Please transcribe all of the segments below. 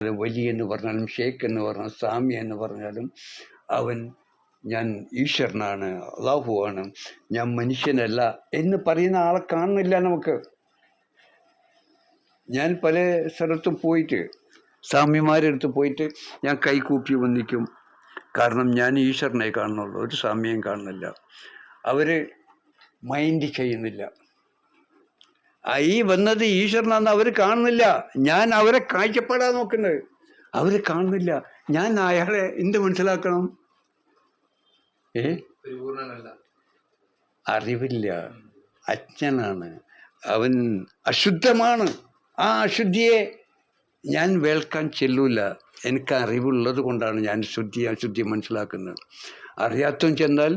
വലിയ എന്ന് പറഞ്ഞാലും ഷേഖ് എന്ന് പറഞ്ഞാലും സ്വാമി എന്ന് പറഞ്ഞാലും അവൻ ഞാൻ ഈശ്വരനാണ്, അള്ളാഹുവാണ്, ഞാൻ മനുഷ്യനല്ല എന്ന് പറയുന്ന ആളെ കാണുന്നില്ല നമുക്ക്. ഞാൻ പല സ്ഥലത്തും പോയിട്ട് സ്വാമിമാരെടുത്ത് പോയിട്ട് ഞാൻ കൈകൂപ്പി വന്നിക്കും. കാരണം ഞാൻ ഈശ്വരനെ കാണുന്നുള്ളൂ, ഒരു സ്വാമിയും കാണുന്നില്ല. അവർ മൈൻഡ് ചെയ്യുന്നില്ല. ഈ വന്നത് ഈശ്വരനാണെന്ന് അവർ കാണുന്നില്ല. ഞാൻ അവരെ കാഴ്ചപ്പാടാൻ നോക്കുന്നത്, അവർ കാണുന്നില്ല. ഞാൻ അയാളെ എന്ത് മനസ്സിലാക്കണം? അറിവില്ല, അജ്ഞനാണ്, അവൻ അശുദ്ധമാണ്. ആ അശുദ്ധിയെ ഞാൻ വേൾക്കാൻ ചെല്ലൂല. എനിക്ക് അറിവുള്ളത് കൊണ്ടാണ് ഞാൻ അശുദ്ധി മനസ്സിലാക്കുന്നത്. അറിയാത്തവൻ ചെന്നാൽ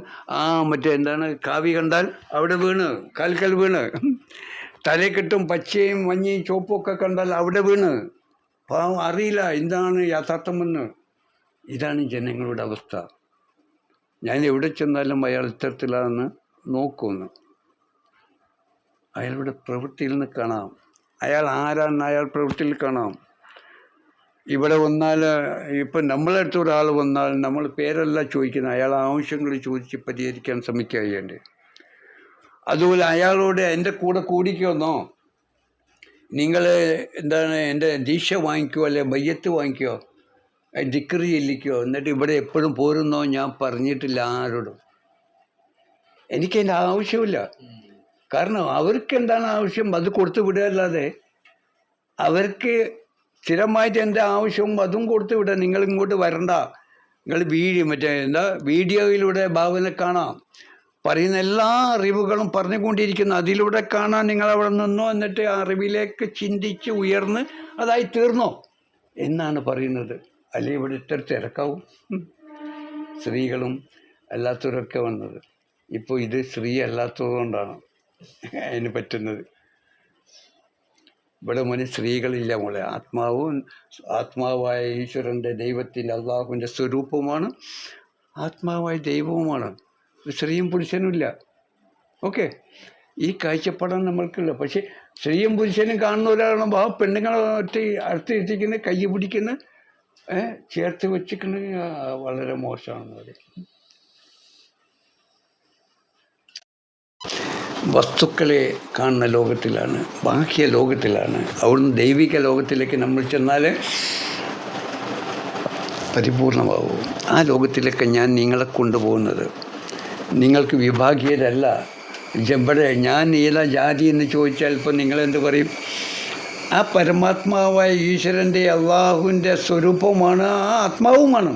എന്താണ് കാവി കണ്ടാൽ അവിടെ വീണ്, കാൽക്കൽ വീണ്, തലക്കെട്ടും പച്ചയും മഞ്ഞയും ചുവപ്പൊക്കെ കണ്ടാൽ അവിടെ വീണ്, പാവം അറിയില്ല എന്താണ് യാഥാർത്ഥ്യമെന്ന്. ഇതാണ് ജനങ്ങളുടെ അവസ്ഥ. ഞാൻ എവിടെ ചെന്നാലും അയാൾ ഇത്തരത്തിലാണെന്ന് നോക്കുന്നു. അയാളുടെ പ്രവൃത്തിയിൽ നിന്ന് കാണാം അയാൾ ആരാണെന്ന് അയാൾ പ്രവൃത്തിയിൽ കാണാം. ഇവിടെ വന്നാൽ ഇപ്പം നമ്മളെ അടുത്ത് ഒരാൾ വന്നാൽ നമ്മൾ പേരല്ല ചോദിക്കുന്നത്, അയാൾ ആവശ്യങ്ങൾ ചോദിച്ച് പരിഹരിക്കാൻ ശ്രമിക്കുകയുണ്ട്. അതുപോലെ അയാളോട് എൻ്റെ കൂടെ കൂടിക്കുമെന്നോ, നിങ്ങൾ എന്താണ് എൻ്റെ ദീക്ഷ വാങ്ങിക്കുമോ, അല്ലെ ബയ്യത്ത് വാങ്ങിക്കുമോ, ദിക്റ് ചെല്ലിക്കോ, എന്നിട്ട് ഇവിടെ എപ്പോഴും പോരുന്നോ ഞാൻ പറഞ്ഞിട്ടില്ല ആരോടും. എനിക്കതിൻ്റെ ആവശ്യമില്ല. കാരണം അവർക്ക് എന്താണ് ആവശ്യം അത് കൊടുത്തു വിടുകയല്ലാതെ അവർക്ക് സ്ഥിരമായിട്ട് എൻ്റെ ആവശ്യവും അതും കൊടുത്തു വിടുക. നിങ്ങൾ ഇങ്ങോട്ട് വരണ്ട, നിങ്ങൾ വീഡിയോയിലൂടെ ഭാവന കാണാം, പറയുന്ന എല്ലാ അറിവുകളും പറഞ്ഞുകൊണ്ടിരിക്കുന്നു, അതിലൂടെ കാണാൻ നിങ്ങൾ അവിടെ നിന്നോ, എന്നിട്ട് ആ അറിവിലേക്ക് ചിന്തിച്ച് ഉയർന്ന് അതായി തീർന്നോ എന്നാണ് പറയുന്നത്. അല്ലെങ്കിൽ ഇവിടെ ഇത്ര തിരക്കാവും. സ്ത്രീകളും അല്ലാത്തവരൊക്കെ വന്നത്. ഇപ്പോൾ ഇത് സ്ത്രീ അല്ലാത്തതുകൊണ്ടാണ് അതിന് പറ്റുന്നത്. ഇവിടെ മോനെ സ്ത്രീകളില്ല മോളെ. ആത്മാവായ ഈശ്വരൻ്റെ ദൈവത്തിൻ്റെ അള്ളാഹുവിൻ്റെ സ്വരൂപമാണ്, ആത്മാവായ ദൈവവുമാണ്. സ്ത്രീയും പുരുഷനുമില്ല. ഓക്കെ, ഈ കാഴ്ചപ്പാടാണ് നമ്മൾക്കുള്ളത്. പക്ഷേ സ്ത്രീയും പുരുഷനും കാണുന്നവരാണ് പെണ്ണുങ്ങളെ അടുത്തിരിക്കുന്നത്, കൈ പിടിക്കുന്ന ചേർത്ത് വെച്ചിട്ടുണ്ട്. വളരെ മോശമാണെന്ന് പറയും. വസ്തുക്കളെ കാണുന്ന ലോകത്തിലാണ്, ബാഹ്യ ലോകത്തിലാണ്. അവിടുന്ന് ദൈവിക ലോകത്തിലേക്ക് നമ്മൾ ചെന്നാൽ പരിപൂർണമാവും. ആ ലോകത്തിലേക്ക് ഞാൻ നിങ്ങളെ കൊണ്ടുപോകുന്നത്. നിങ്ങൾക്ക് വിഭാഗീയരല്ല. ഇവിടെ ഞാൻ ഏതാ ജാതി എന്ന് ചോദിച്ചാൽ ഇപ്പം നിങ്ങളെന്ത് പറയും? ആ പരമാത്മാവായ ഈശ്വരൻ്റെ അള്ളാഹുവിൻ്റെ സ്വരൂപമാണ്, ആ ആത്മാവുമാണ്.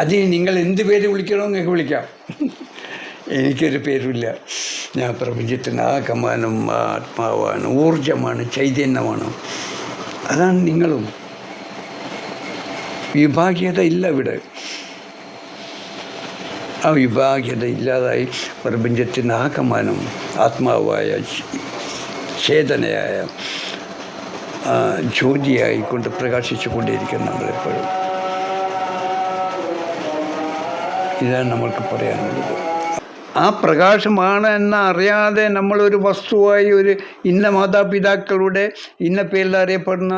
അതിന് നിങ്ങൾ എന്ത് പേര് വിളിക്കണോ നിങ്ങൾക്ക് വിളിക്കാം. എനിക്കൊരു പേരുമില്ല. ഞാൻ പ്രപഞ്ചത്തിന് ആകമാനം ആത്മാവാണ്, ഊർജമാണ്, ചൈതന്യമാണ്. അതാണ് നിങ്ങളും. വിഭാഗീയത ഇല്ല ഇവിടെ. ആ വിഭാഗീയത ഇല്ലാതായി പ്രപഞ്ചത്തിന് ആകമാനം ആത്മാവായ ചേതനയായ ജ്യോതിയായിക്കൊണ്ട് പ്രകാശിച്ചു കൊണ്ടിരിക്കും നമ്മളെപ്പോഴും. ഇതാണ് നമ്മൾക്ക് പറയാനുള്ളത്. ആ പ്രകാശമാണ് എന്നറിയാതെ നമ്മളൊരു വസ്തുവായി ഒരു ഇന്ന മാതാപിതാക്കളുടെ ഇന്ന പേരിൽ അറിയപ്പെടുന്ന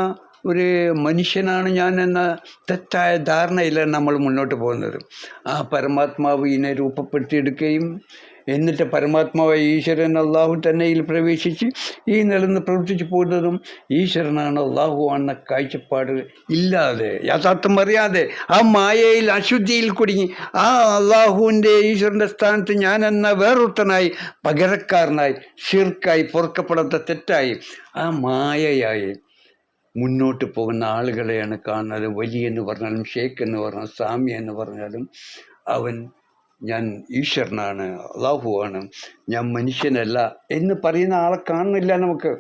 ഒരു മനുഷ്യനാണ് ഞാൻ എന്ന തെറ്റായ ധാരണയിലാണ് നമ്മൾ മുന്നോട്ട് പോകുന്നത്. ആ പരമാത്മാവ് ഇതിനെ രൂപപ്പെടുത്തിയെടുക്കുകയും എന്നിട്ട് പരമാത്മാവായ ഈശ്വരൻ അള്ളാഹു തന്നെയിൽ പ്രവേശിച്ച് ഈ നിലനിന്ന് പ്രവർത്തിച്ചു പോകുന്നതും ഈശ്വരനാണ്, അള്ളാഹു എന്ന കാഴ്ചപ്പാട് ഇല്ലാതെ, യാഥാർത്ഥ്യം അറിയാതെ ആ മായയിൽ അശുദ്ധിയിൽ കുടുങ്ങി ആ അള്ളാഹുവിൻ്റെ ഈശ്വരൻ്റെ സ്ഥാനത്ത് ഞാൻ എന്ന വേറൊരുത്തനായി, പകരക്കാരനായി, ഷിർക്കായി, പൊറുക്കപ്പെടാത്ത തെറ്റായി, ആ മായയായി മുന്നോട്ട് പോകുന്ന ആളുകളെയാണ് കാണുന്നത്. വലിയ എന്ന് പറഞ്ഞാലും ഷേഖ് എന്ന് പറഞ്ഞാലും സ്വാമി എന്ന് പറഞ്ഞാലും അവൻ ഞാൻ ഈശ്വരനാണ്, അള്ളാഹുവാണ്, ഞാൻ മനുഷ്യനല്ല എന്ന് പറയുന്ന ആളെ കാണുന്നില്ല നമുക്ക്.